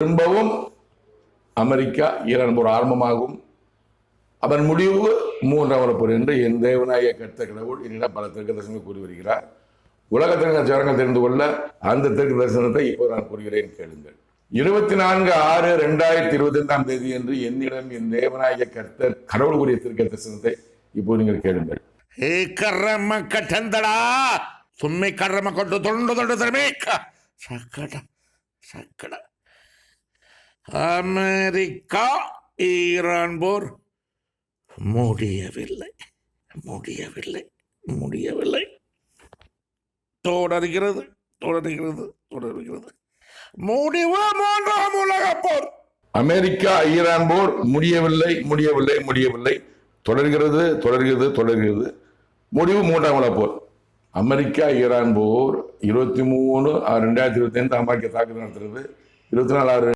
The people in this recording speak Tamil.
திரும்பவும் அமெரிக்கா ஈரான் போர் ஆரம்பமாகும். அதன் முடிவு மூன்றாம் போர் என்று என் தேவனாய கர்த்த கடவுள் என்னிடம் பல தெற்கு தரிசனங்கள் கூறி வருகிறார். உலகத்திற்கு ஜனங்கள் தெரிந்து கொள்ள அந்த தெற்கு தரிசனத்தை இப்போ நான் கூறுகிறேன், கேளுங்கள். 24/6/2025 என்று என்னிடம் என் தேவனாய கர்த்தர் கடவுள் கூறிய தெற்கு தரிசனத்தை இப்போ நீங்கள் கேளுங்கள். ஏ கர்ம கட்டந்தடா சும்மை கர்ம கொண்டு தொண்டு தொண்டு தரமேக்க சக்கட சக்கட அமெரிக்கா ஈரான் போர் முடியவில்லை முடியவில்லை முடியவில்லை தொடர்கிறது தொடர்கிறது தொடர்கிறது. முடிவு மூன்றாம் உலக போர். அமெரிக்கா ஈரான் போர் முடியவில்லை முடியவில்லை முடியவில்லை தொடர்கிறது தொடர்கிறது தொடர்கிறது. முடிவு மூன்றாம் உலக போர். அமெரிக்கா ஈரான் போர் 23/6/2025 அமெரிக்கா தாக்குதல் நடத்துறது. 24/6